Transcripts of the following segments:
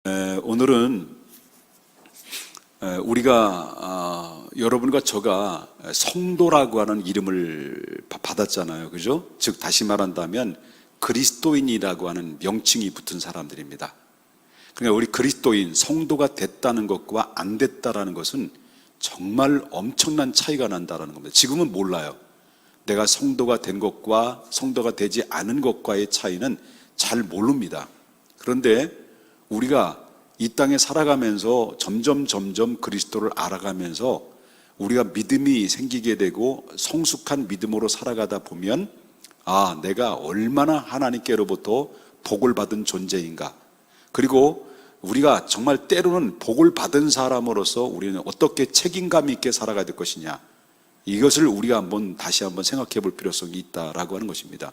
오늘은 우리가 여러분과 저가 성도라고 하는 이름을 받았잖아요, 그죠? 즉 다시 말한다면 그리스도인이라고 하는 명칭이 붙은 사람들입니다. 그러니까 우리 그리스도인, 성도가 됐다는 것과 안 됐다라는 것은 정말 엄청난 차이가 난다는 겁니다. 지금은 몰라요. 내가 성도가 된 것과 성도가 되지 않은 것과의 차이는 잘 모릅니다. 그런데 우리가 이 땅에 살아가면서 점점 그리스도를 알아가면서 우리가 믿음이 생기게 되고 성숙한 믿음으로 살아가다 보면 내가 얼마나 하나님께로부터 복을 받은 존재인가. 그리고 우리가 정말 때로는 복을 받은 사람으로서 우리는 어떻게 책임감 있게 살아가야 될 것이냐. 이것을 우리가 다시 한번 생각해 볼 필요성이 있다라고 하는 것입니다.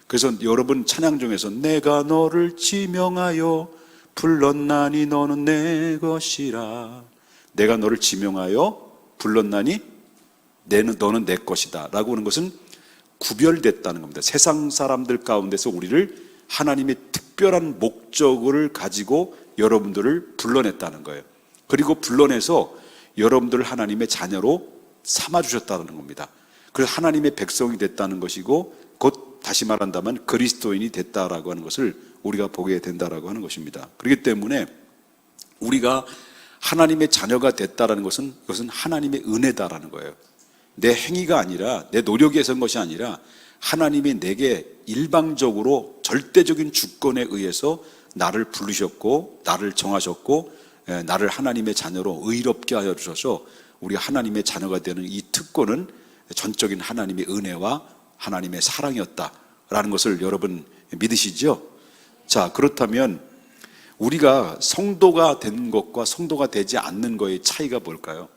그래서 여러분 찬양 중에서 내가 너를 지명하여 불렀나니 너는 내 것이라. 내가 너를 지명하여 불렀나니 너는 내 것이다 라고 하는 것은 구별됐다는 겁니다. 세상 사람들 가운데서 우리를 하나님의 특별한 목적을 가지고 여러분들을 불러냈다는 거예요. 그리고 불러내서 여러분들을 하나님의 자녀로 삼아주셨다는 겁니다. 그래서 하나님의 백성이 됐다는 것이고 곧 다시 말한다면 그리스도인이 됐다라고 하는 것을 우리가 보게 된다라고 하는 것입니다. 그렇기 때문에 우리가 하나님의 자녀가 됐다라는 것은 그것은 하나님의 은혜다라는 거예요. 내 행위가 아니라 내 노력에서 한 것이 아니라 하나님이 내게 일방적으로 절대적인 주권에 의해서 나를 부르셨고 나를 정하셨고 나를 하나님의 자녀로 의롭게 하여 주셔서 우리가 하나님의 자녀가 되는 이 특권은 전적인 하나님의 은혜와 하나님의 사랑이었다라는 것을 여러분 믿으시죠? 자, 그렇다면 우리가 성도가 된 것과 성도가 되지 않는 것의 차이가 뭘까요?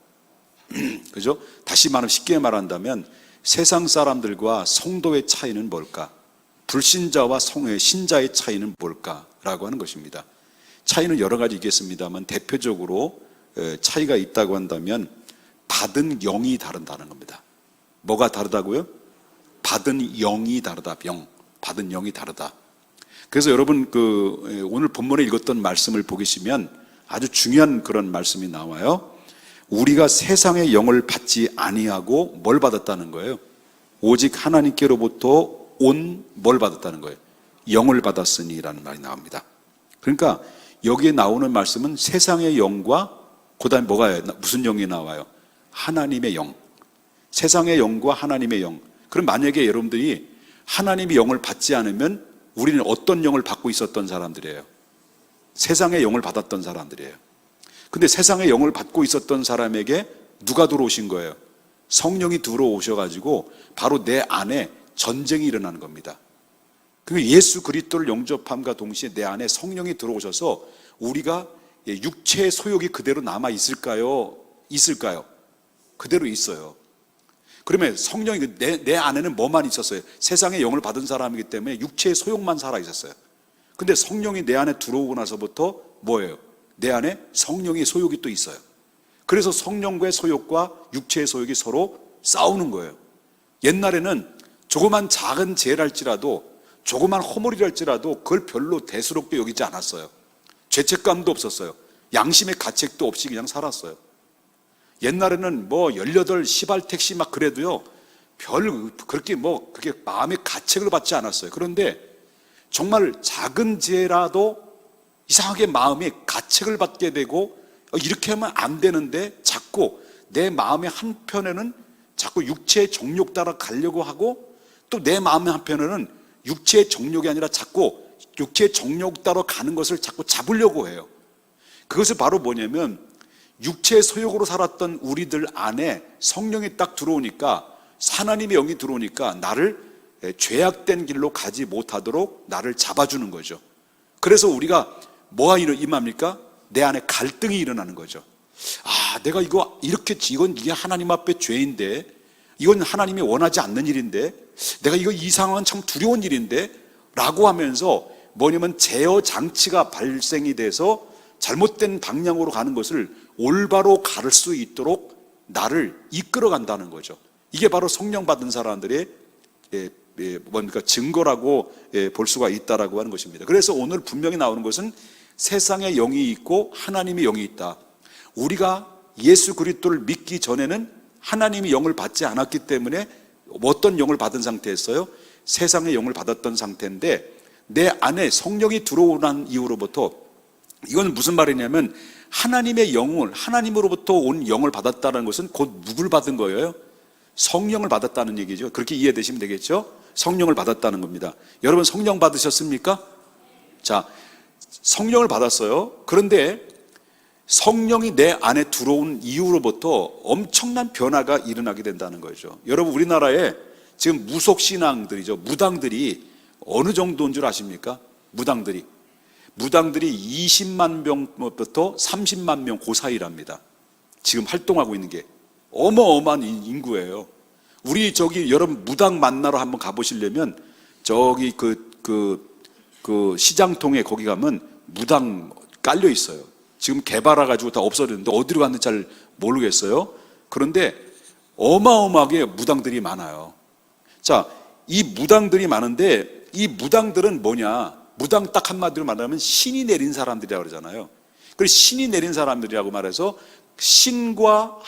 그죠? 다시 쉽게 말한다면 세상 사람들과 성도의 차이는 뭘까? 불신자와 신자의 차이는 뭘까라고 하는 것입니다. 차이는 여러 가지 있겠습니다만 대표적으로 차이가 있다고 한다면 받은 영이 다르다는 겁니다. 뭐가 다르다고요? 받은 영이 다르다. 받은 영이 다르다. 그래서 여러분 오늘 본문에 읽었던 말씀을 보시면 아주 중요한 그런 말씀이 나와요. 우리가 세상의 영을 받지 아니하고 뭘 받았다는 거예요? 오직 하나님께로부터 온 뭘 받았다는 거예요? 영을 받았으니라는 말이 나옵니다. 그러니까 여기에 나오는 말씀은 세상의 영과 그다음에 무슨 영이 나와요? 하나님의 영. 세상의 영과 하나님의 영. 그럼 만약에 여러분들이 하나님의 영을 받지 않으면 우리는 어떤 영을 받고 있었던 사람들이에요? 세상의 영을 받았던 사람들이에요. 근데 세상의 영을 받고 있었던 사람에게 누가 들어오신 거예요? 성령이 들어오셔가지고 바로 내 안에 전쟁이 일어나는 겁니다. 그리고 예수 그리스도를 영접함과 동시에 내 안에 성령이 들어오셔서 우리가 육체의 소욕이 그대로 남아 있을까요? 그대로 있어요. 그러면 성령이 내 안에는 뭐만 있었어요? 세상의 영을 받은 사람이기 때문에 육체의 소욕만 살아 있었어요. 근데 성령이 내 안에 들어오고 나서부터 뭐예요? 내 안에 성령의 소욕이 또 있어요. 그래서 성령과의 소욕과 육체의 소욕이 서로 싸우는 거예요. 옛날에는 조그만 작은 죄랄지라도 조그만 허물이랄지라도 그걸 별로 대수롭게 여기지 않았어요. 죄책감도 없었어요. 양심의 가책도 없이 그냥 살았어요. 옛날에는 18 시발택시 그래도요, 그렇게 마음의 가책을 받지 않았어요. 그런데 정말 작은 죄라도 이상하게 마음에 가책을 받게 되고 이렇게 하면 안 되는데 자꾸 내 마음의 한편에는 자꾸 육체의 정욕 따라 가려고 하고 또 내 마음의 한편에는 육체의 정욕이 아니라 자꾸 육체의 정욕 따라 가는 것을 자꾸 잡으려고 해요. 그것을 바로 뭐냐면 육체의 소욕으로 살았던 우리들 안에 성령이 딱 들어오니까 하나님의 영이 들어오니까 나를 죄악된 길로 가지 못하도록 나를 잡아주는 거죠. 그래서 우리가 뭐가 임합니까? 내 안에 갈등이 일어나는 거죠. 내가 이게 하나님 앞에 죄인데 이건 하나님이 원하지 않는 일인데 내가 이 상황은 참 두려운 일인데 라고 하면서 제어 장치가 발생이 돼서 잘못된 방향으로 가는 것을 올바로 갈 수 있도록 나를 이끌어 간다는 거죠. 이게 바로 성령 받은 사람들의 증거라고 볼 수가 있다라고 하는 것입니다. 그래서 오늘 분명히 나오는 것은 세상의 영이 있고 하나님의 영이 있다. 우리가 예수 그리스도를 믿기 전에는 하나님의 영을 받지 않았기 때문에 어떤 영을 받은 상태였어요? 세상의 영을 받았던 상태인데, 내 안에 성령이 들어오는 이후로부터, 이건 무슨 말이냐면 하나님의 영을, 하나님으로부터 온 영을 받았다는 것은 곧 누굴 받은 거예요? 성령을 받았다는 얘기죠. 그렇게 이해되시면 되겠죠? 성령을 받았다는 겁니다. 여러분 성령 받으셨습니까? 자, 성령을 받았어요. 그런데 성령이 내 안에 들어온 이후로부터 엄청난 변화가 일어나게 된다는 거죠. 여러분 우리나라에 지금 무속신앙들이죠. 무당들이 어느 정도인 줄 아십니까? 무당들이 20만 명부터 30만 명 그 사이랍니다. 지금 활동하고 있는 게 어마어마한 인구예요. 우리 여러분 무당 만나러 한번 가보시려면 저기 그 시장통에 거기 가면 무당 깔려 있어요. 지금 개발해가지고 다 없어졌는데 어디로 갔는지 잘 모르겠어요. 그런데 어마어마하게 무당들이 많아요. 자, 이 무당들이 많은데 이 무당들은 뭐냐? 무당 딱 한마디로 말하면 신이 내린 사람들이라고 그러잖아요. 그래서 신이 내린 사람들이라고 말해서 신과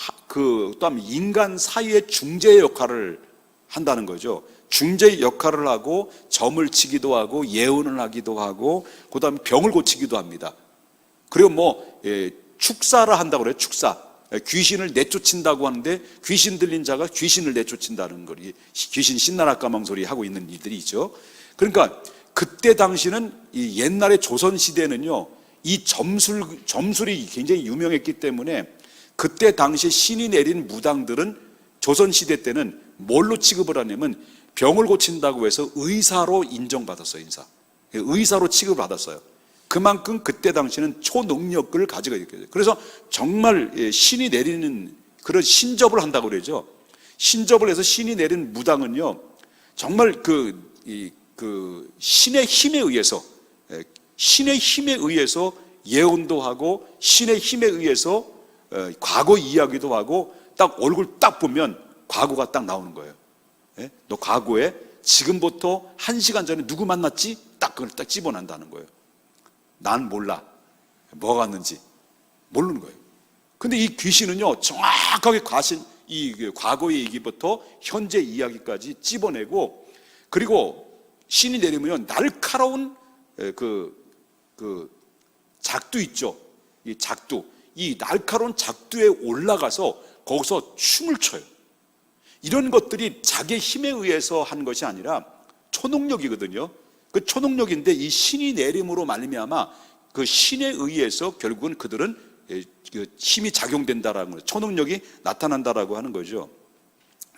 또한 인간 사이의 중재 역할을 한다는 거죠. 중재 역할을 하고 점을 치기도 하고 예언을 하기도 하고 그다음에 병을 고치기도 합니다. 그리고 축사를 한다고 그래요. 축사. 귀신을 내쫓는다고 하는데 귀신 들린 자가 귀신을 내쫓는다는 거리, 귀신 신나라 까망소리 하고 있는 이들이 있죠. 그러니까 그때 당시는 이 옛날에 조선 시대는요, 이 점술이 굉장히 유명했기 때문에 그때 당시 신이 내린 무당들은 조선 시대 때는 뭘로 취급을 하냐면 병을 고친다고 해서 의사로 인정받았어요. 의사로 취급을 받았어요. 그만큼 그때 당시는 초능력을 가지고 있거든요. 그래서 정말 신이 내리는 그런 신접을 한다고 그러죠. 신접을 해서 신이 내린 무당은요, 정말 신의 힘에 의해서 예언도 하고 신의 힘에 의해서 과거 이야기도 하고 딱 얼굴 딱 보면 과거가 딱 나오는 거예요. 너 과거에 지금부터 1시간 전에 누구 만났지? 딱 그걸 딱 집어낸다는 거예요. 난 몰라. 뭐가 왔는지 모르는 거예요. 근데 이 귀신은요, 정확하게 이 과거의 얘기부터 현재 이야기까지 집어내고, 그리고 신이 내리면요, 날카로운 작두 있죠. 이 날카로운 작두에 올라가서 거기서 춤을 춰요. 이런 것들이 자기의 힘에 의해서 한 것이 아니라 초능력이거든요. 그 초능력인데 이 신이 내림으로 말미암아 그 신에 의해서 결국은 그들은 힘이 작용된다라는 거죠. 초능력이 나타난다라고 하는 거죠.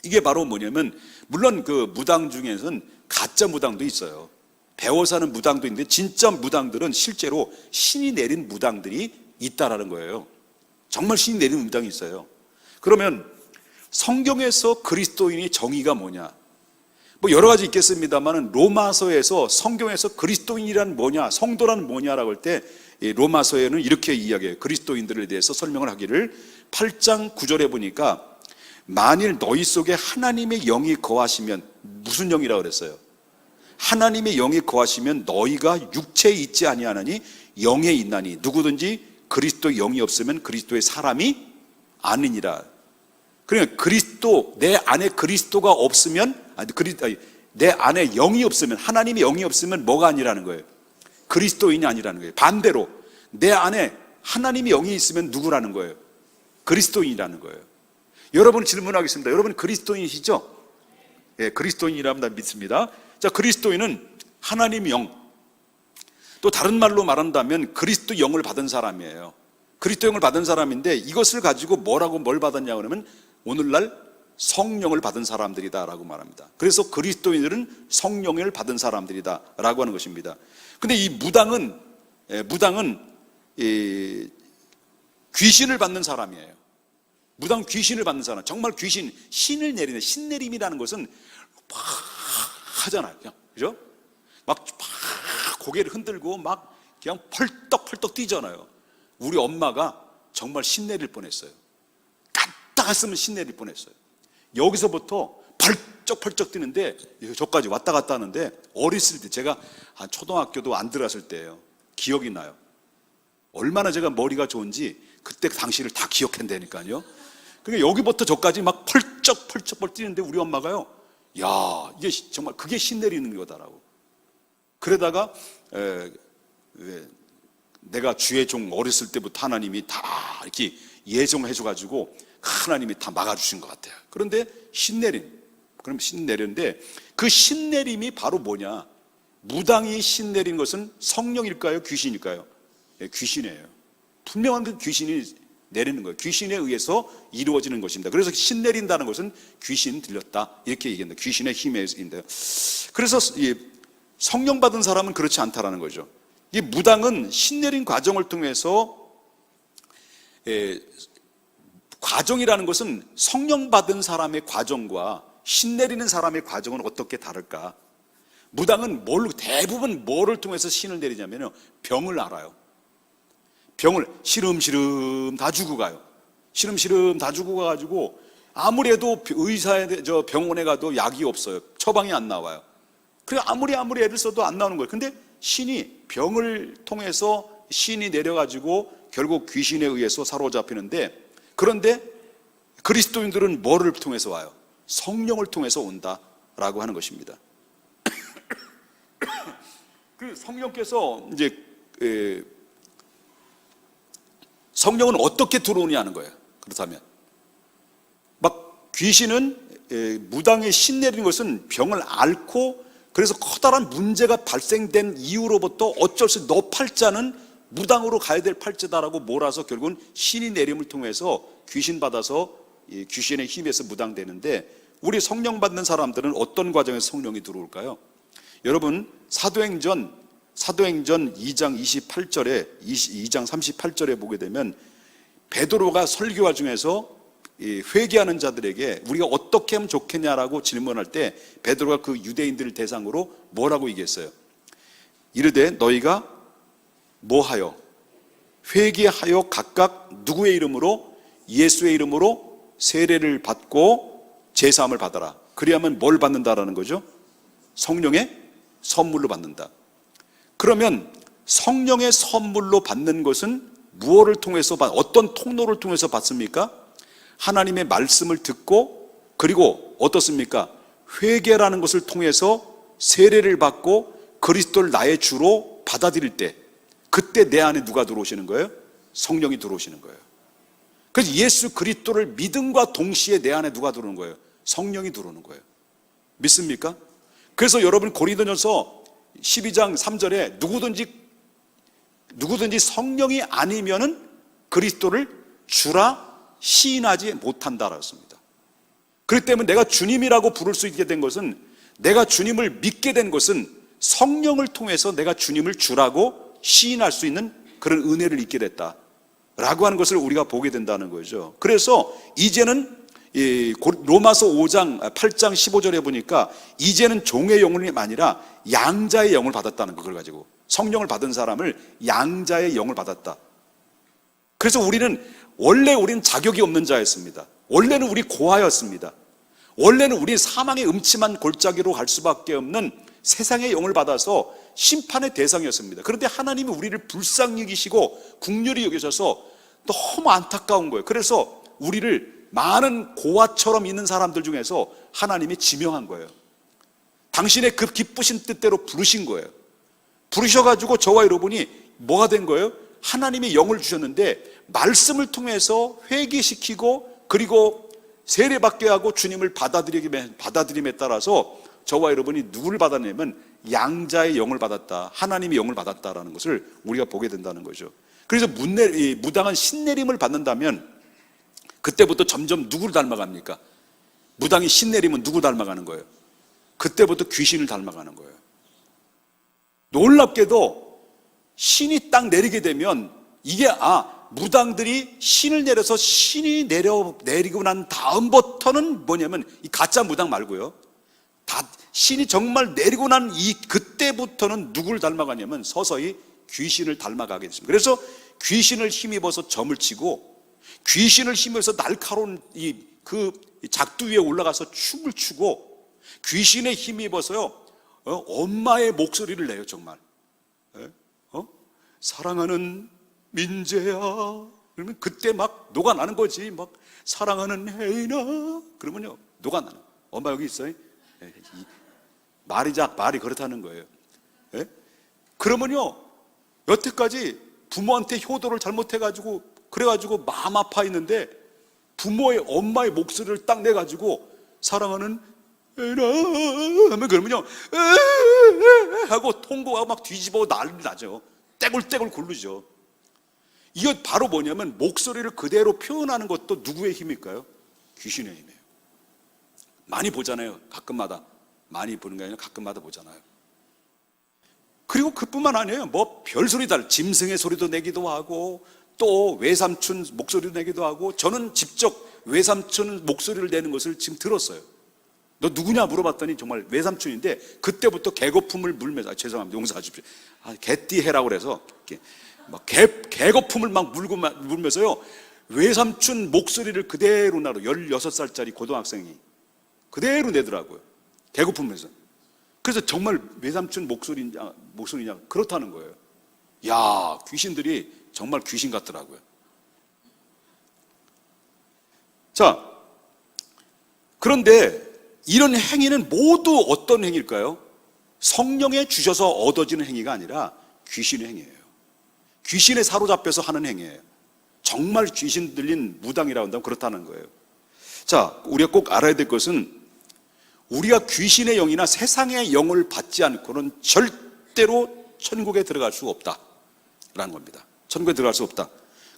이게 바로 뭐냐면, 물론 그 무당 중에서는 가짜 무당도 있어요. 배워서 하는 무당도 있는데 진짜 무당들은 실제로 신이 내린 무당들이 있다라는 거예요. 정말 신이 내린 무당이 있어요. 그러면 성경에서 그리스도인의 정의가 뭐냐? 여러 가지 있겠습니다만 로마서에서 성경에서 그리스도인이란 뭐냐, 성도란 뭐냐라고 할 때 로마서에는 이렇게 이야기해요. 그리스도인들에 대해서 설명을 하기를 8장 9절에 보니까 만일 너희 속에 하나님의 영이 거하시면, 무슨 영이라고 그랬어요? 하나님의 영이 거하시면 너희가 육체에 있지 아니하나니 영에 있나니 누구든지 그리스도의 영이 없으면 그리스도의 사람이 아니니라. 그러니까 내 안에 그리스도가 없으면, 내 안에 영이 없으면, 하나님의 영이 없으면 뭐가 아니라는 거예요? 그리스도인이 아니라는 거예요. 반대로 내 안에 하나님의 영이 있으면 누구라는 거예요? 그리스도인이라는 거예요. 여러분 질문하겠습니다. 여러분 그리스도인이시죠? 예, 그리스도인이라면 믿습니다. 자, 그리스도인은 하나님의 영, 또 다른 말로 말한다면 그리스도 영을 받은 사람이에요. 그리스도 영을 받은 사람인데 이것을 가지고 뭘 받았냐고 하면 오늘날 성령을 받은 사람들이다라고 말합니다. 그래서 그리스도인들은 성령을 받은 사람들이다라고 하는 것입니다. 근데 이 무당은 귀신을 받는 사람이에요. 무당 귀신을 받는 사람, 정말 신을 내리는, 신내림이라는 것은 막 하잖아요. 그냥, 그죠? 막 고개를 흔들고 막 그냥 펄떡펄떡 뛰잖아요. 우리 엄마가 정말 신내릴 뻔했어요. 갔으면 신내릴 뻔했어요. 여기서부터 펄쩍펄쩍 뛰는데 저까지 왔다 갔다 하는데, 어렸을 때 제가 한 초등학교도 안 들어갔을 때예요. 기억이 나요. 얼마나 제가 머리가 좋은지 그때 당시를 다 기억한다니까요. 그러니까 여기부터 저까지 막 펄쩍 뛰는데 우리 엄마가요, 야, 이게 정말 그게 신 내리는 거다라고. 그러다가 내가 주의 종 어렸을 때부터 하나님이 다 이렇게 예정해줘가지고 하나님이 다 막아주신 것 같아요. 그런데 신 내림, 그럼 신 내렸는데 그 신 내림이 바로 뭐냐? 무당이 신 내린 것은 성령일까요? 귀신일까요? 귀신이에요. 분명한 그 귀신이 내리는 거예요. 귀신에 의해서 이루어지는 것입니다. 그래서 신 내린다는 것은 귀신 들렸다 이렇게 얘기합니다. 귀신의 힘에 의해서인데요. 그래서 성령 받은 사람은 그렇지 않다라는 거죠. 이 무당은 신 내린 과정을 통해서 과정이라는 것은 성령 받은 사람의 과정과 신 내리는 사람의 과정은 어떻게 다를까? 무당은 대부분 뭐를 통해서 신을 내리냐면요, 병을 알아요. 병을 시름시름 다 주고 가요. 시름시름 다 주고 가가지고 아무래도 병원에 가도 약이 없어요. 처방이 안 나와요. 그래 아무리 애를 써도 안 나오는 거예요. 근데 신이 병을 통해서 신이 내려가지고 결국 귀신에 의해서 사로잡히는데, 그런데 그리스도인들은 뭐를 통해서 와요? 성령을 통해서 온다라고 하는 것입니다. 그 성령께서 이제 성령은 어떻게 들어오냐는 거예요. 그렇다면 막 귀신은 무당의 신 내리는 것은 병을 앓고, 그래서 커다란 문제가 발생된 이후로부터 어쩔 수 없이 너 팔자는 무당으로 가야 될 팔자다라고 몰아서 결국은 신이 내림을 통해서 귀신 받아서 귀신의 힘에서 무당되는데, 우리 성령 받는 사람들은 어떤 과정에서 성령이 들어올까요? 여러분 사도행전 2장 28절에 2장 38절에 보게 되면 베드로가 설교와 중에서 회개하는 자들에게 우리가 어떻게 하면 좋겠냐라고 질문할 때 베드로가 그 유대인들을 대상으로 뭐라고 얘기했어요? 이르되 너희가 뭐하여 회개하여 각각 누구의 이름으로? 예수의 이름으로 세례를 받고 제사함을 받아라. 그리하면 뭘 받는다라는 거죠? 성령의 선물로 받는다. 그러면 성령의 선물로 받는 것은 무엇을 통해서 어떤 통로를 통해서 받습니까? 하나님의 말씀을 듣고, 그리고 어떻습니까? 회개라는 것을 통해서 세례를 받고 그리스도를 나의 주로 받아들일 때, 그때 내 안에 누가 들어오시는 거예요? 성령이 들어오시는 거예요. 그래서 예수 그리스도를 믿음과 동시에 내 안에 누가 들어오는 거예요? 성령이 들어오는 거예요. 믿습니까? 그래서 여러분 고린도전서 12장 3절에 누구든지 성령이 아니면은 그리스도를 주라 시인하지 못한다라고 했습니다. 그렇기 때문에 내가 주님이라고 부를 수 있게 된 것은, 내가 주님을 믿게 된 것은 성령을 통해서 내가 주님을 주라고 시인할 수 있는 그런 은혜를 입게 됐다라고 하는 것을 우리가 보게 된다는 거죠. 그래서 이제는 로마서 8장 15절에 보니까 이제는 종의 영이 아니라 양자의 영을 받았다는 그걸 가지고, 성령을 받은 사람을 양자의 영을 받았다. 그래서 우리는 자격이 없는 자였습니다. 원래는 우리 고아였습니다. 원래는 우리 사망의 음침한 골짜기로 갈 수밖에 없는 세상의 영을 받아서 심판의 대상이었습니다. 그런데 하나님이 우리를 불쌍히 여기시고 긍휼히 여기셔서 너무 안타까운 거예요. 그래서 우리를 많은 고아처럼 있는 사람들 중에서 하나님이 지명한 거예요. 당신의 그 기쁘신 뜻대로 부르신 거예요. 부르셔가지고 저와 여러분이 뭐가 된 거예요? 하나님이 영을 주셨는데 말씀을 통해서 회개시키고 그리고 세례받게 하고 주님을 받아들임에 따라서 저와 여러분이 누구를 받았냐면 양자의 영을 받았다, 하나님의 영을 받았다라는 것을 우리가 보게 된다는 거죠. 그래서 무당한 신내림을 받는다면 그때부터 점점 누구를 닮아갑니까? 무당이 신내림은 누구 닮아가는 거예요? 그때부터 귀신을 닮아가는 거예요. 놀랍게도 신이 딱 내리게 되면 이게 무당들이 신을 내려서 신이 내리고 난 다음부터는 뭐냐면 이 가짜 무당 말고요, 신이 정말 내리고 난 그때부터는 누구를 닮아가냐면 서서히 귀신을 닮아가게 됐습니다. 그래서 귀신을 힘입어서 점을 치고 귀신을 힘입어서 날카로운 그 작두 위에 올라가서 춤을 추고 귀신에 힘입어서요 엄마의 목소리를 내요. 정말 사랑하는 민재야. 그러면 그때 막 녹아나는 거지. 막 사랑하는 혜인아. 그러면요 녹아나는. 엄마 여기 있어요? 말이 그렇다는 거예요. 예? 그러면요 여태까지 부모한테 효도를 잘못해가지고 그래가지고 마음 아파 있는데 부모의 엄마의 목소리를 딱 내가지고 사랑하는 혜인아 하면 그러면요 하고 통곡하고 막 뒤집어 난리 나죠. 떼굴떼굴 굴르죠. 이거 바로 뭐냐면 목소리를 그대로 표현하는 것도 누구의 힘일까요? 귀신의 힘이에요. 많이 보잖아요. 가끔마다. 많이 보는 게 아니라 가끔마다 보잖아요. 그리고 그뿐만 아니에요. 뭐 별소리 짐승의 소리도 내기도 하고 또 외삼촌 목소리도 내기도 하고 저는 직접 외삼촌 목소리를 내는 것을 지금 들었어요. 너 누구냐 물어봤더니 정말 외삼촌인데 그때부터 개거품을 물면서 죄송합니다. 용서해 주십시오. 개띠해라고 그래서 막 개거품을 막 물면서요 외삼촌 목소리를 그대로 나로 16살짜리 고등학생이 그대로 내더라고요. 개거품에서. 그래서 정말 외삼촌 목소리냐 그렇다는 거예요. 야, 귀신들이 정말 귀신 같더라고요. 자, 그런데 이런 행위는 모두 어떤 행위일까요? 성령에 주셔서 얻어지는 행위가 아니라 귀신의 행위예요. 귀신에 사로잡혀서 하는 행위예요. 정말 귀신 들린 무당이라고 한다면 그렇다는 거예요. 자, 우리가 꼭 알아야 될 것은 우리가 귀신의 영이나 세상의 영을 받지 않고는 절대로 천국에 들어갈 수 없다라는 겁니다. 천국에 들어갈 수 없다.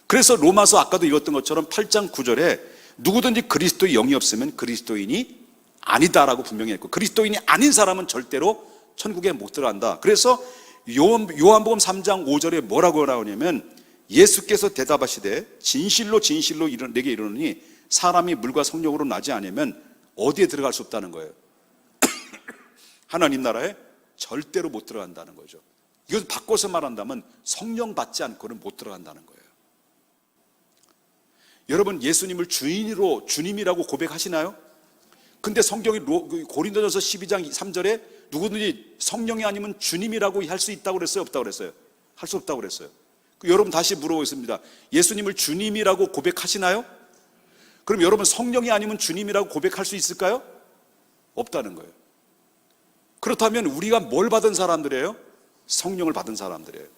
그래서 로마서 아까도 읽었던 것처럼 8장 9절에 누구든지 그리스도의 영이 없으면 그리스도인이 아니다라고 분명히 했고 그리스도인이 아닌 사람은 절대로 천국에 못 들어간다. 그래서 요한복음 3장 5절에 뭐라고 나오냐면 예수께서 대답하시되 진실로 진실로 내게 이르노니 사람이 물과 성령으로 나지 않으면 어디에 들어갈 수 없다는 거예요. 하나님 나라에 절대로 못 들어간다는 거죠. 이것을 바꿔서 말한다면 성령 받지 않고는 못 들어간다는 거예요. 여러분 예수님을 주님이라고 고백하시나요? 근데 성경이 고린도전서 12장 3절에 누구든지 성령이 아니면 주님이라고 할 수 있다고 그랬어요? 없다고 그랬어요? 할 수 없다고 그랬어요. 여러분 다시 물어보겠습니다. 예수님을 주님이라고 고백하시나요? 그럼 여러분 성령이 아니면 주님이라고 고백할 수 있을까요? 없다는 거예요. 그렇다면 우리가 뭘 받은 사람들이에요? 성령을 받은 사람들이에요.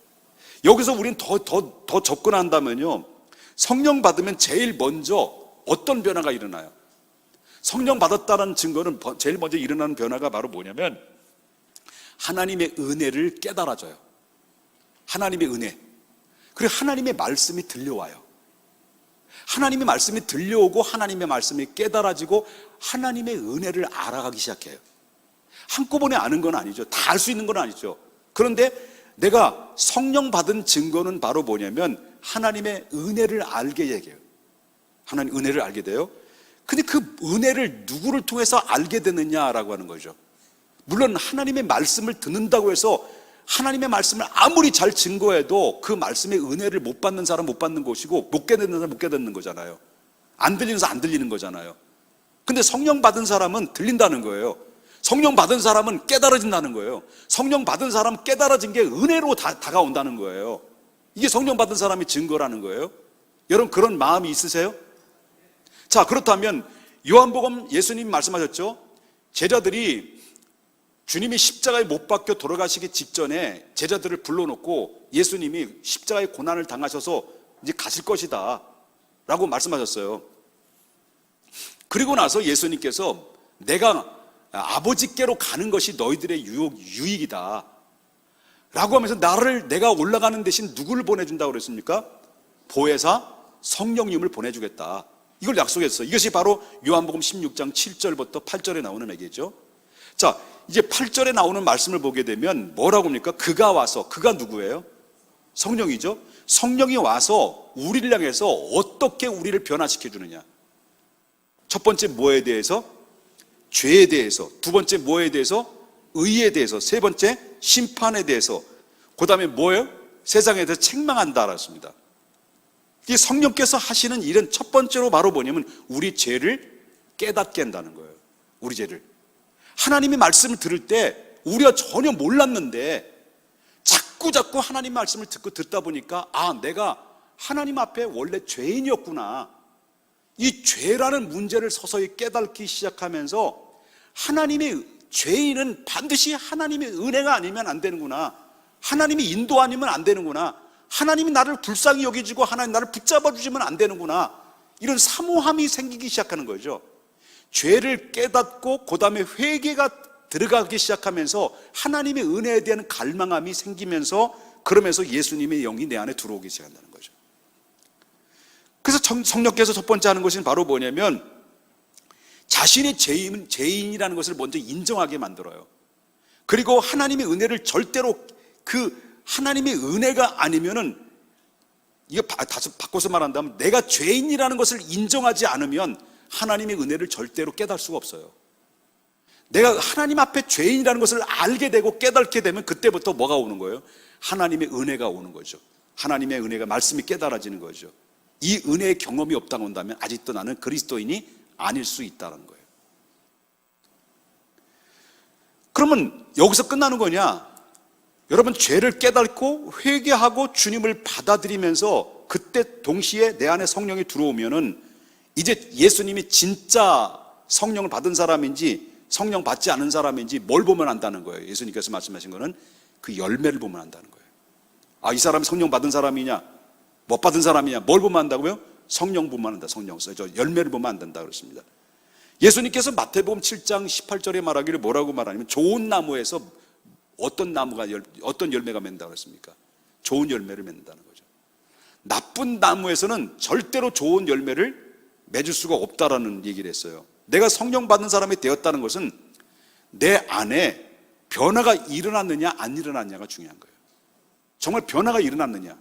여기서 우리는 더 접근한다면요 성령 받으면 제일 먼저 어떤 변화가 일어나요? 성령 받았다는 증거는 제일 먼저 일어나는 변화가 바로 뭐냐면 하나님의 은혜를 깨달아져요. 하나님의 은혜. 그리고 하나님의 말씀이 들려와요. 하나님의 말씀이 들려오고 하나님의 말씀이 깨달아지고 하나님의 은혜를 알아가기 시작해요. 한꺼번에 아는 건 아니죠. 다 알 수 있는 건 아니죠. 그런데 내가 성령 받은 증거는 바로 뭐냐면 하나님의 은혜를 알게 얘기해요. 하나님 은혜를 알게 돼요. 근데 그 은혜를 누구를 통해서 알게 되느냐라고 하는 거죠. 물론 하나님의 말씀을 듣는다고 해서 하나님의 말씀을 아무리 잘 증거해도 그 말씀의 은혜를 못 받는 사람 못 받는 것이고 못 깨닫는 사람 못 깨닫는 거잖아요. 안 들리는 사람 안 들리는 거잖아요. 근데 성령 받은 사람은 들린다는 거예요. 성령 받은 사람은 깨달아진다는 거예요. 성령 받은 사람은 깨달아진 게 은혜로 다가온다는 거예요. 이게 성령 받은 사람의 증거라는 거예요. 여러분 그런 마음이 있으세요? 자, 그렇다면 요한복음 예수님이 말씀하셨죠. 제자들이 주님이 십자가에 못 박혀 돌아가시기 직전에 제자들을 불러놓고 예수님이 십자가의 고난을 당하셔서 이제 가실 것이다 라고 말씀하셨어요. 그리고 나서 예수님께서 내가 아버지께로 가는 것이 너희들의 유익이다 라고 하면서 내가 올라가는 대신 누구를 보내준다고 그랬습니까? 보혜사 성령님을 보내주겠다. 이걸 약속했어요. 이것이 바로 요한복음 16장 7절부터 8절에 나오는 얘기죠. 자, 이제 8절에 나오는 말씀을 보게 되면 뭐라고 합니까? 그가 와서, 그가 누구예요? 성령이죠. 성령이 와서 우리를 향해서 어떻게 우리를 변화시켜 주느냐. 첫 번째 뭐에 대해서? 죄에 대해서. 두 번째 뭐에 대해서? 의에 대해서. 세 번째 심판에 대해서. 그 다음에 뭐예요? 세상에 대해서 책망한다 그랬습니다. 이 성령께서 하시는 일은 첫 번째로 바로 뭐냐면 우리 죄를 깨닫게 한다는 거예요. 우리 죄를. 하나님의 말씀을 들을 때 우리가 전혀 몰랐는데 자꾸 하나님 말씀을 듣다 보니까 내가 하나님 앞에 원래 죄인이었구나. 이 죄라는 문제를 서서히 깨닫기 시작하면서 하나님의 죄인은 반드시 하나님의 은혜가 아니면 안 되는구나. 하나님이 인도 아니면 안 되는구나. 하나님이 나를 불쌍히 여기지고 하나님 나를 붙잡아 주시면 안 되는구나. 이런 사모함이 생기기 시작하는 거죠. 죄를 깨닫고 그 다음에 회개가 들어가기 시작하면서 하나님의 은혜에 대한 갈망함이 생기면서 그러면서 예수님의 영이 내 안에 들어오기 시작한다는 거죠. 그래서 성령께서 첫 번째 하는 것은 바로 뭐냐면 자신의 죄인이라는 것을 먼저 인정하게 만들어요. 그리고 하나님의 은혜를 절대로 하나님의 은혜가 아니면은 이거 다시 바꿔서 말한다면 내가 죄인이라는 것을 인정하지 않으면 하나님의 은혜를 절대로 깨달을 수가 없어요. 내가 하나님 앞에 죄인이라는 것을 알게 되고 깨닫게 되면 그때부터 뭐가 오는 거예요? 하나님의 은혜가 오는 거죠. 하나님의 은혜가 말씀이 깨달아지는 거죠. 이 은혜의 경험이 없다고 한다면 아직도 나는 그리스도인이 아닐 수 있다는 거예요. 그러면 여기서 끝나는 거냐? 여러분, 죄를 깨닫고 회개하고 주님을 받아들이면서 그때 동시에 내 안에 성령이 들어오면은 이제 예수님이 진짜 성령을 받은 사람인지 성령 받지 않은 사람인지 뭘 보면 안다는 거예요. 예수님께서 말씀하신 거는 그 열매를 보면 안다는 거예요. 아, 이 사람이 성령 받은 사람이냐 못 받은 사람이냐 뭘 보면 안다고요? 성령 보면 안다. 성령. 열매를 보면 안 된다 그렇습니다. 예수님께서 마태복음 7장 18절에 말하기를 뭐라고 말하냐면 좋은 나무에서 어떤 열매가 맺는다고 그랬습니까? 좋은 열매를 맺는다는 거죠. 나쁜 나무에서는 절대로 좋은 열매를 맺을 수가 없다라는 얘기를 했어요. 내가 성령 받는 사람이 되었다는 것은 내 안에 변화가 일어났느냐 안 일어났느냐가 중요한 거예요. 정말 변화가 일어났느냐.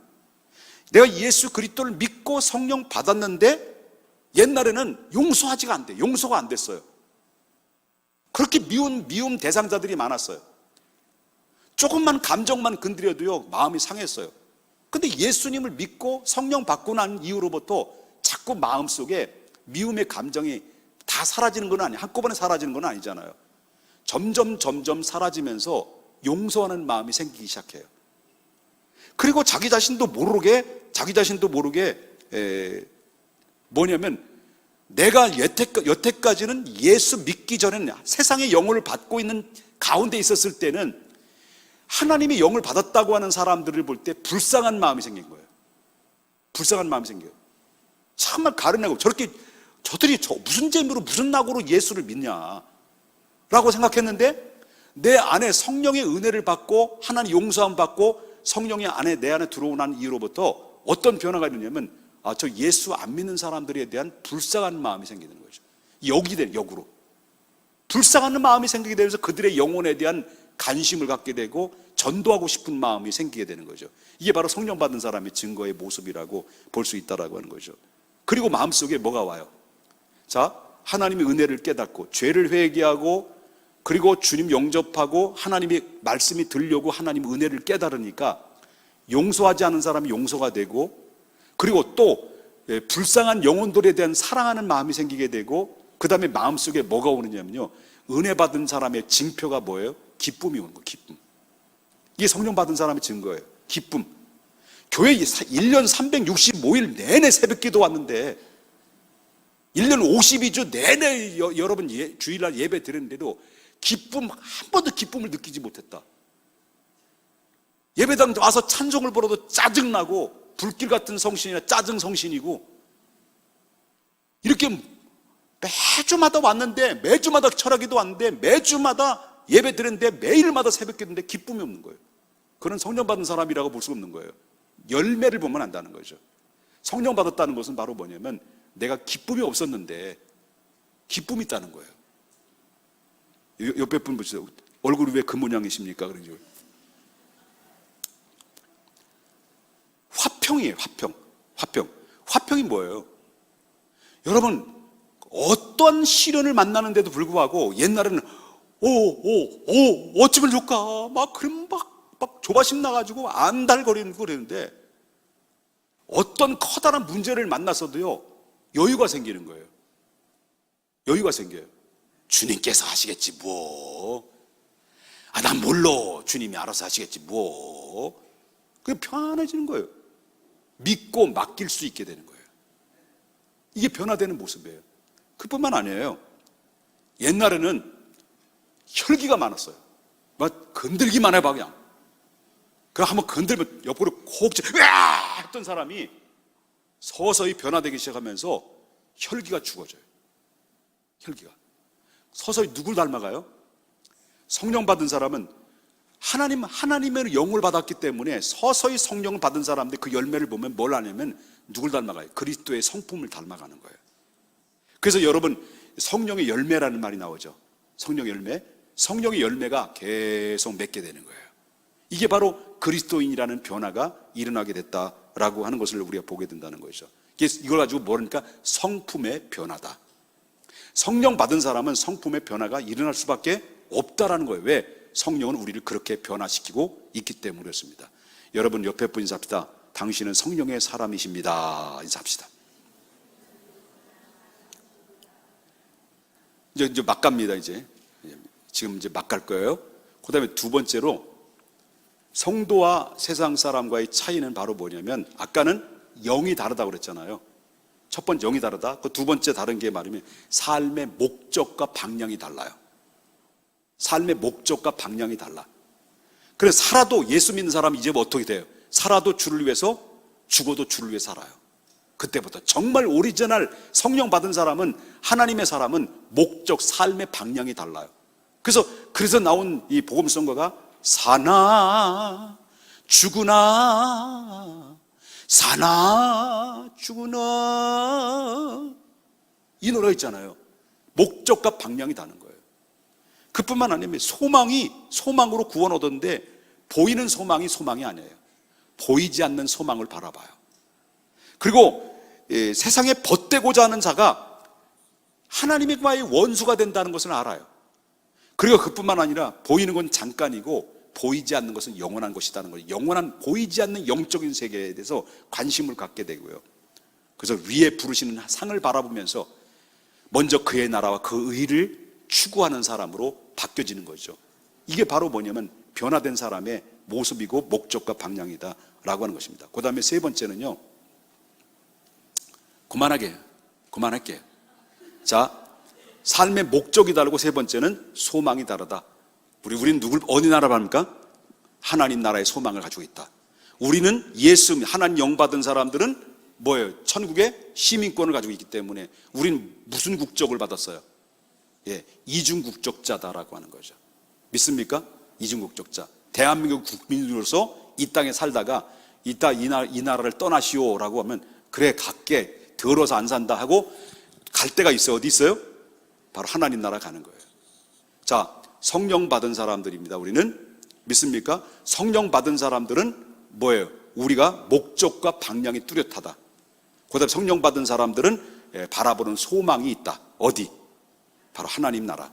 내가 예수 그리스도를 믿고 성령 받았는데 옛날에는 용서하지가 안 돼. 용서가 안 됐어요. 그렇게 미움 대상자들이 많았어요. 조금만 감정만 건드려도요 마음이 상했어요. 근데 예수님을 믿고 성령 받고 난 이후로부터 자꾸 마음속에 미움의 감정이 다 사라지는 건 아니에요. 한꺼번에 사라지는 건 아니잖아요. 점점 사라지면서 용서하는 마음이 생기기 시작해요. 그리고 자기 자신도 모르게 뭐냐면 내가 여태까지는 예수 믿기 전에는 세상의 영혼을 받고 있는 가운데 있었을 때는 하나님의 영을 받았다고 하는 사람들을 볼 때 불쌍한 마음이 생긴 거예요. 불쌍한 마음이 생겨요. 정말 가르내고 저들이 무슨 재미로 무슨 낙오로 예수를 믿냐 라고 생각했는데 내 안에 성령의 은혜를 받고 하나님 용서함 받고 성령의 안에 내 안에 들어오고 난 이후로부터 어떤 변화가 있느냐면 저 예수 안 믿는 사람들에 대한 불쌍한 마음이 생기는 거죠. 역으로 불쌍한 마음이 생기게 되면서 그들의 영혼에 대한 관심을 갖게 되고 전도하고 싶은 마음이 생기게 되는 거죠. 이게 바로 성령 받은 사람의 증거의 모습이라고 볼 수 있다라고 하는 거죠. 그리고 마음속에 뭐가 와요? 자, 하나님의 은혜를 깨닫고 죄를 회개하고 그리고 주님 영접하고 하나님의 말씀이 들려고 하나님의 은혜를 깨달으니까 용서하지 않은 사람이 용서가 되고 그리고 또 불쌍한 영혼들에 대한 사랑하는 마음이 생기게 되고 그 다음에 마음속에 뭐가 오느냐면요 은혜 받은 사람의 징표가 뭐예요? 기쁨이 오는 거예요. 기쁨. 이게 성령 받은 사람의 증거예요. 기쁨. 교회 1년 365일 내내 새벽기도 왔는데 1년 52주 내내 여러분 주일날 예배 드렸는데도 한 번도 기쁨을 느끼지 못했다. 예배당 와서 찬송을 불러도 짜증나고 불길 같은 성신이나 짜증 성신이고 이렇게 매주마다 왔는데 매주마다 철학기도 왔는데 매주마다 예배 드렸는데 매일마다 새벽기도인데 기쁨이 없는 거예요. 그런 성령 받은 사람이라고 볼 수가 없는 거예요. 열매를 보면 안다는 거죠. 성령 받았다는 것은 바로 뭐냐면 내가 기쁨이 없었는데 기쁨이 있다는 거예요. 옆에 분 보세요. 얼굴이 왜 그 모양이십니까? 그러죠. 화평이에요. 화평이 뭐예요? 여러분 어떤 시련을 만나는데도 불구하고 옛날에는 어찌면 좋까 그럼 막 조바심 나가지고 안달거리는 그랬는데 어떤 커다란 문제를 만나서도요 여유가 생기는 거예요. 여유가 생겨요. 주님께서 하시겠지 난 몰라. 주님이 알아서 하시겠지 그게 편안해지는 거예요. 믿고 맡길 수 있게 되는 거예요. 이게 변화되는 모습이에요. 그뿐만 아니에요. 옛날에는 혈기가 많았어요. 막 건들기만 해봐 그냥. 그럼 한번 건들면 옆으로 콕 으아! 했던 사람이 서서히 변화되기 시작하면서 혈기가 죽어져요. 혈기가. 서서히 누굴 닮아가요? 성령 받은 사람은 하나님의 영을 받았기 때문에 서서히 성령을 받은 사람들 그 열매를 보면 뭘 하냐면 누굴 닮아가요? 그리스도의 성품을 닮아가는 거예요. 그래서 여러분 성령의 열매라는 말이 나오죠. 성령의 열매. 성령의 열매가 계속 맺게 되는 거예요. 이게 바로 그리스도인이라는 변화가 일어나게 됐다라고 하는 것을 우리가 보게 된다는 거죠. 이걸 가지고 뭐니까 성품의 변화다. 성령 받은 사람은 성품의 변화가 일어날 수밖에 없다라는 거예요. 왜? 성령은 우리를 그렇게 변화시키고 있기 때문이었습니다. 여러분 옆에 분 인사합시다. 당신은 성령의 사람이십니다. 인사합시다. 이제 막 갑니다. 지금 막 갈 거예요. 그 다음에 두 번째로 성도와 세상 사람과의 차이는 바로 뭐냐면 아까는 영이 다르다고 그랬잖아요. 첫 번째 영이 다르다. 그 두 번째 다른 게 말이면 삶의 목적과 방향이 달라요. 삶의 목적과 방향이 달라. 그래서 살아도 예수 믿는 사람이 이제 뭐 어떻게 돼요? 살아도 주를 위해서 죽어도 주를 위해 살아요. 그때부터 정말 오리지널 성령 받은 사람은 하나님의 사람은 목적 삶의 방향이 달라요. 그래서 나온 이 복음 선거가 사나 죽으나 사나 죽으나 이 노래 있잖아요. 목적과 방향이 다른 거예요. 그뿐만 아니면 소망으로 구원 얻었는데 보이는 소망이 아니에요. 보이지 않는 소망을 바라봐요. 그리고 세상에 벗되고자 하는 자가 하나님과의 원수가 된다는 것을 알아요. 그리고 그뿐만 아니라 보이는 건 잠깐이고 보이지 않는 것은 영원한 것이라는 거예요. 영원한 보이지 않는 영적인 세계에 대해서 관심을 갖게 되고요. 그래서 위에 부르시는 상을 바라보면서 먼저 그의 나라와 그 의를 추구하는 사람으로 바뀌어지는 거죠. 이게 바로 뭐냐면 변화된 사람의 모습이고 목적과 방향이다 라고 하는 것입니다. 그 다음에 세 번째는요, 그만할게요. 자, 삶의 목적이 다르고 세 번째는 소망이 다르다. 우리는 어느 나라 말입니까? 하나님 나라의 소망을 가지고 있다. 우리는 하나님 영 받은 사람들은 뭐예요? 천국의 시민권을 가지고 있기 때문에 우리는 무슨 국적을 받았어요? 이중국적자다라고 하는 거죠. 믿습니까? 이중국적자. 대한민국 국민으로서 이 땅에 살다가 이따 이 나라를 떠나시오라고 하면 그래 갈게 더러워서 안 산다 하고 갈 데가 있어요. 어디 있어요? 바로 하나님 나라 가는 거예요. 자, 성령 받은 사람들입니다. 우리는 믿습니까? 성령 받은 사람들은 뭐예요? 우리가 목적과 방향이 뚜렷하다. 그다음에 성령 받은 사람들은 바라보는 소망이 있다. 어디? 바로 하나님 나라.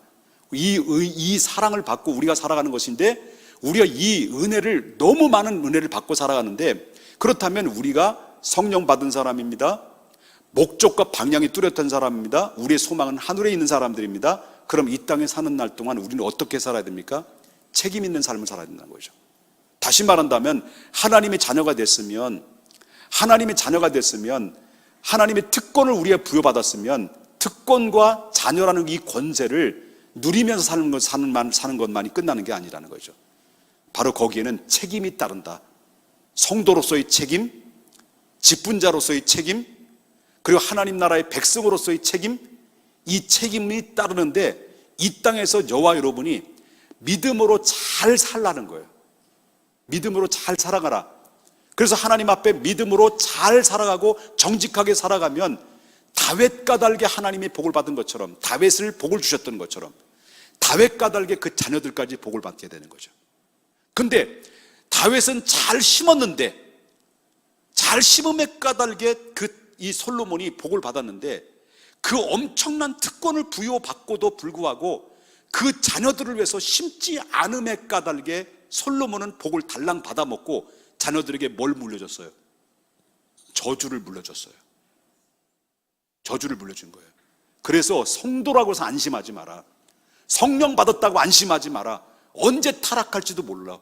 이 사랑을 받고 우리가 살아가는 것인데 우리가 이 은혜를 너무 많은 은혜를 받고 살아가는데 그렇다면 우리가 성령 받은 사람입니다. 목적과 방향이 뚜렷한 사람입니다. 우리의 소망은 하늘에 있는 사람들입니다. 그럼 이 땅에 사는 날 동안 우리는 어떻게 살아야 됩니까? 책임 있는 삶을 살아야 된다는 거죠. 다시 말한다면 하나님의 자녀가 됐으면 하나님의 특권을 우리가 부여받았으면 특권과 자녀라는 이 권세를 누리면서 사는 것만이 끝나는 게 아니라는 거죠. 바로 거기에는 책임이 따른다. 성도로서의 책임, 직분자로서의 책임, 그리고 하나님 나라의 백성으로서의 책임, 이 책임이 따르는데 이 땅에서 저와 여러분이 믿음으로 잘 살라는 거예요. 믿음으로 잘 살아가라. 그래서 하나님 앞에 믿음으로 잘 살아가고 정직하게 살아가면 다윗 까닭에 하나님이 복을 받은 것처럼, 다윗을 복을 주셨던 것처럼 다윗 까닭에 그 자녀들까지 복을 받게 되는 거죠. 근데 다윗은 잘 심었는데, 잘 심음의 까닭에 이 솔로몬이 복을 받았는데 그 엄청난 특권을 부여받고도 불구하고 그 자녀들을 위해서 심지 않음의 까닭에 솔로몬은 복을 달랑 받아먹고 자녀들에게 뭘 물려줬어요? 저주를 물려줬어요. 저주를 물려준 거예요. 그래서 성도라고 해서 안심하지 마라. 성령 받았다고 안심하지 마라. 언제 타락할지도 몰라요.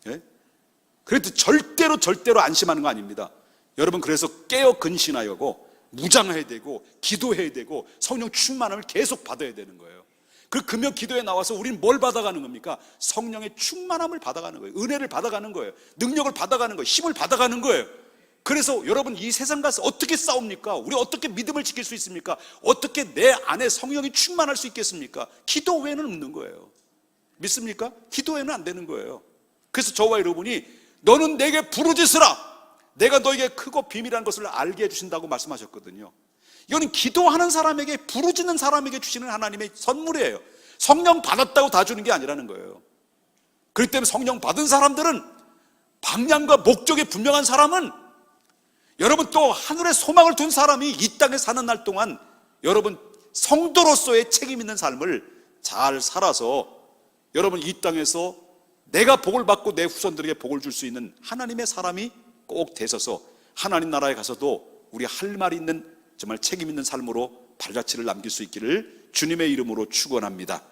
예? 그래도 절대로 안심하는 거 아닙니다. 여러분, 그래서 깨어 근신하고 무장해야 되고 기도해야 되고 성령 충만함을 계속 받아야 되는 거예요. 그 금요 기도에 나와서 우리는 뭘 받아가는 겁니까? 성령의 충만함을 받아가는 거예요. 은혜를 받아가는 거예요. 능력을 받아가는 거예요. 힘을 받아가는 거예요. 그래서 여러분, 이 세상 가서 어떻게 싸웁니까? 우리 어떻게 믿음을 지킬 수 있습니까? 어떻게 내 안에 성령이 충만할 수 있겠습니까? 기도 외에는 없는 거예요. 믿습니까? 기도 외에는 안 되는 거예요. 그래서 저와 여러분이 너는 내게 부르짖으라, 내가 너에게 크고 비밀한 것을 알게 해주신다고 말씀하셨거든요. 이거는 기도하는 사람에게, 부르짖는 사람에게 주시는 하나님의 선물이에요. 성령 받았다고 다 주는 게 아니라는 거예요. 그렇기 때문에 성령 받은 사람들은, 방향과 목적이 분명한 사람은, 여러분, 또 하늘에 소망을 둔 사람이 이 땅에 사는 날 동안 여러분 성도로서의 책임 있는 삶을 잘 살아서 여러분 이 땅에서 내가 복을 받고 내 후손들에게 복을 줄 수 있는 하나님의 사람이 꼭 되셔서 하나님 나라에 가서도 우리 할 말이 있는 정말 책임 있는 삶으로 발자취를 남길 수 있기를 주님의 이름으로 축원합니다.